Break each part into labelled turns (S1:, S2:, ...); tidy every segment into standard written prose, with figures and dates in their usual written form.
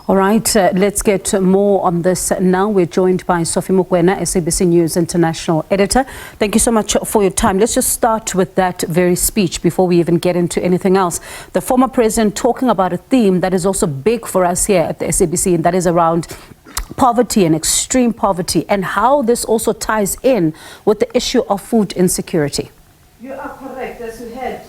S1: All right, let's get more on this now. We're joined by Sophie Mokoena, SABC News International Editor. Thank you so much for your time. Let's just start with that very speech before we even get into anything else. The former president talking about a theme that is also big for us here at the SABC, and that is around poverty and extreme poverty, and how this also ties in with the issue of food insecurity.
S2: You are correct. As you heard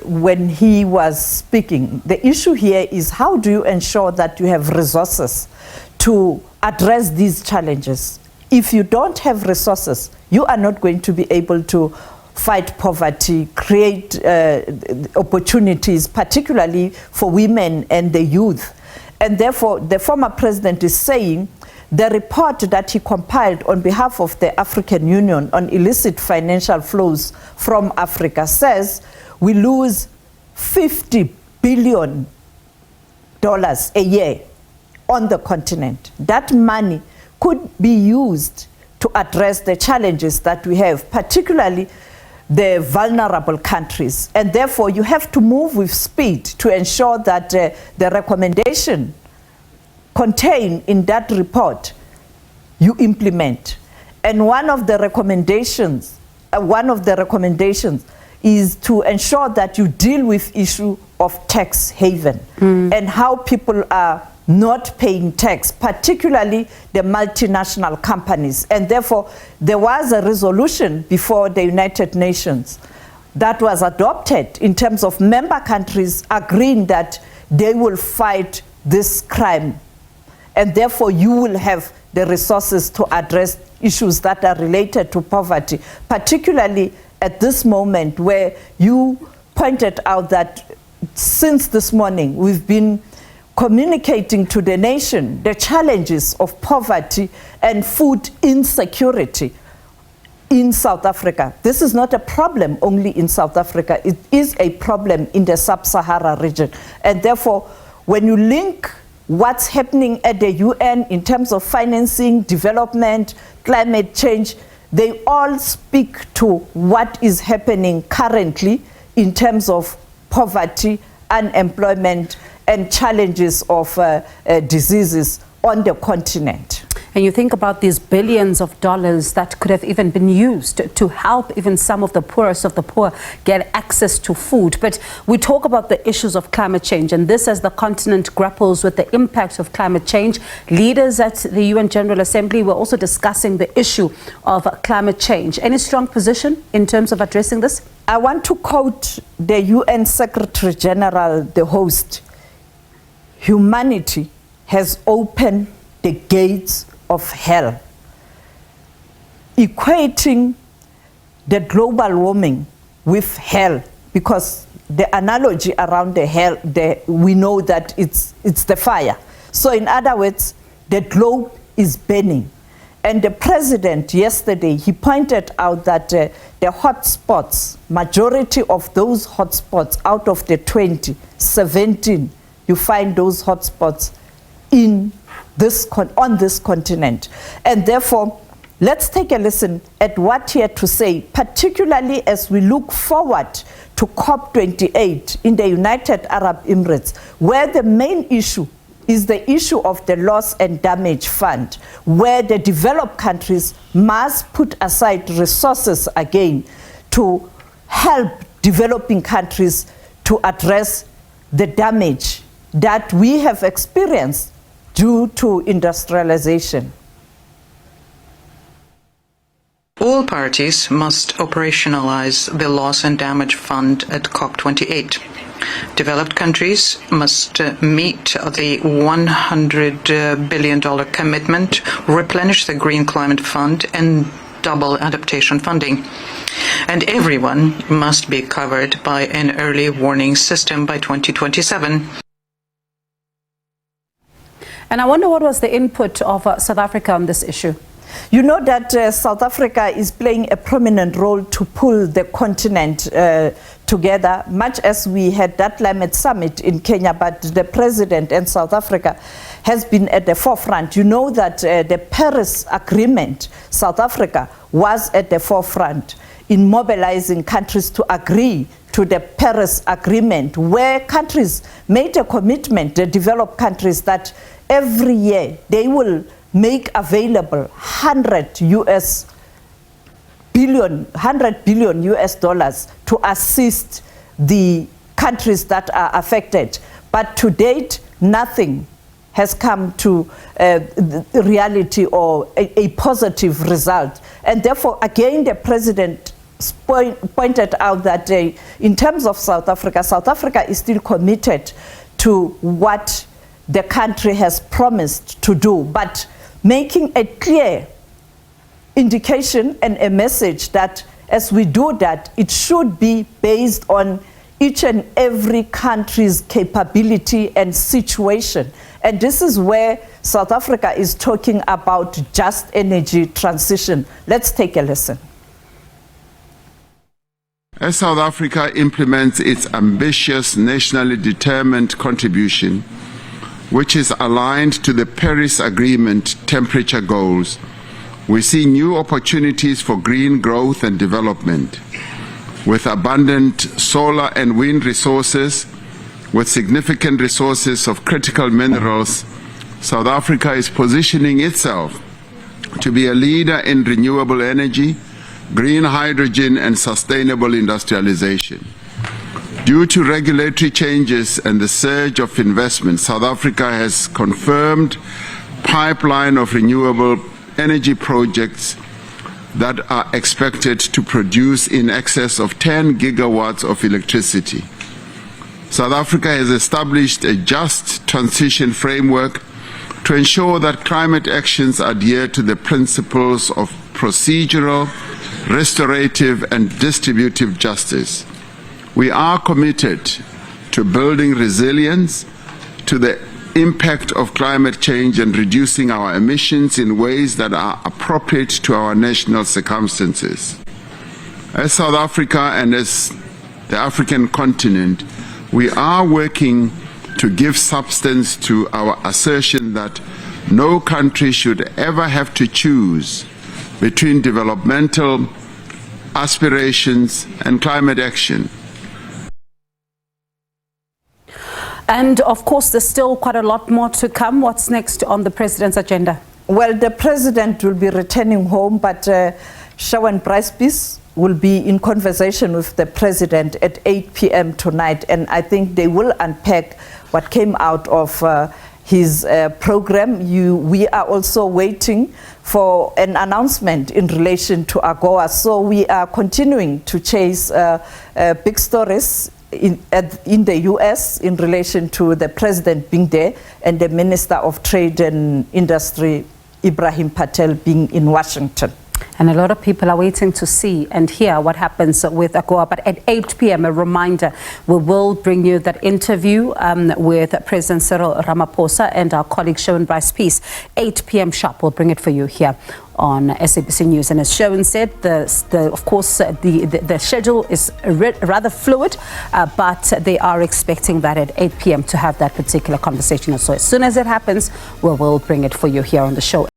S2: when he was speaking, the issue here is how do you ensure that you have resources to address these challenges? If you don't have resources, you are not going to be able to fight poverty, create opportunities, particularly for women and the youth. And therefore, the former president is saying the report that he compiled on behalf of the African Union on illicit financial flows from Africa says we lose $50 billion a year on the continent. That money could be used to address the challenges that we have, particularly the vulnerable countries. And therefore, you have to move with speed to ensure that the recommendation contained in that report you implement. And one of the recommendations is to ensure that you deal with issue of tax haven and how people are not paying tax, particularly the multinational companies. And therefore, there was a resolution before the United Nations that was adopted in terms of member countries agreeing that they will fight this crime. And therefore, you will have the resources to address issues that are related to poverty, particularly at this moment where you pointed out that since this morning we've been communicating to the nation the challenges of poverty and food insecurity in South Africa. This is not a problem only in South Africa, it is a problem in the sub-Sahara region. And therefore, when you link what's happening at the UN in terms of financing, development, climate change, they all speak to what is happening currently in terms of poverty, unemployment, and challenges of diseases on the continent.
S1: And you think about these billions of dollars that could have even been used to help even some of the poorest of the poor get access to food. But we talk about the issues of climate change, and this as the continent grapples with the impact of climate change. Leaders at the UN General Assembly were also discussing the issue of climate change. Any strong position in terms of addressing this?
S2: I want to quote the UN Secretary General, the host. Humanity has opened the gates of hell, equating the global warming with hell, because the analogy around the hell, we know that it's the fire. So in other words, the globe is burning. And the president yesterday, he pointed out that the hotspots, majority of those hotspots out of the 17, you find those hotspots on this continent. And therefore, let's take a listen at what he had to say, particularly as we look forward to COP28 in the United Arab Emirates, where the main issue is the issue of the loss and damage fund, where the developed countries must put aside resources again to help developing countries to address the damage that we have experienced due to industrialization.
S3: All parties must operationalize the loss and damage fund at COP28. Developed countries must meet the $100 billion commitment, replenish the Green Climate Fund, and double adaptation funding. And everyone must be covered by an early warning system by 2027.
S1: And I wonder what was the input of South Africa on this issue?
S2: You know that South Africa is playing a prominent role to pull the continent together, much as we had that climate summit in Kenya, but the president and South Africa has been at the forefront. You know that the Paris Agreement, South Africa was at the forefront in mobilizing countries to agree to the Paris Agreement, where countries made a commitment, the developed countries, that every year they will make available 100 billion US dollars to assist the countries that are affected. But to date, nothing has come to the reality or a positive result. And therefore, again, the president pointed out that in terms of South Africa is still committed to what the country has promised to do, but making a clear indication and a message that as we do that, it should be based on each and every country's capability and situation. And this is where South Africa is talking about just energy transition. Let's take a listen.
S4: As South Africa implements its ambitious, nationally determined contribution, which is aligned to the Paris Agreement temperature goals, we see new opportunities for green growth and development. With abundant solar and wind resources, with significant resources of critical minerals, South Africa is positioning itself to be a leader in renewable energy, green hydrogen, and sustainable industrialization. Due to regulatory changes and the surge of investment, South Africa has confirmed pipeline of renewable energy projects that are expected to produce in excess of 10 gigawatts of electricity. South Africa has established a just transition framework to ensure that climate actions adhere to the principles of procedural, restorative, and distributive justice. We are committed to building resilience to the impact of climate change and reducing our emissions in ways that are appropriate to our national circumstances. As South Africa and as the African continent, we are working to give substance to our assertion that no country should ever have to choose between developmental aspirations and climate action.
S1: And of course, there's still quite a lot more to come. What's next on the president's agenda?
S2: Well, the president will be returning home, but Shawan Bryce will be in conversation with the president at 8 p.m. tonight, and I think they will unpack what came out of his program. We are also waiting for an announcement in relation to AGOA, so we are continuing to chase big stories in the US in relation to the president being there and the Minister of Trade and Industry, Ibrahim Patel, being in Washington.
S1: And a lot of people are waiting to see and hear what happens with AGOA. But at 8 p.m., a reminder, we will bring you that interview with President Cyril Ramaphosa and our colleague Shawan Bryce. 8 p.m. sharp, we'll bring it for you here on SABC News. And as Shawan said, of course, the schedule is rather fluid, but they are expecting that at 8 p.m. to have that particular conversation. So as soon as it happens, we will bring it for you here on the show.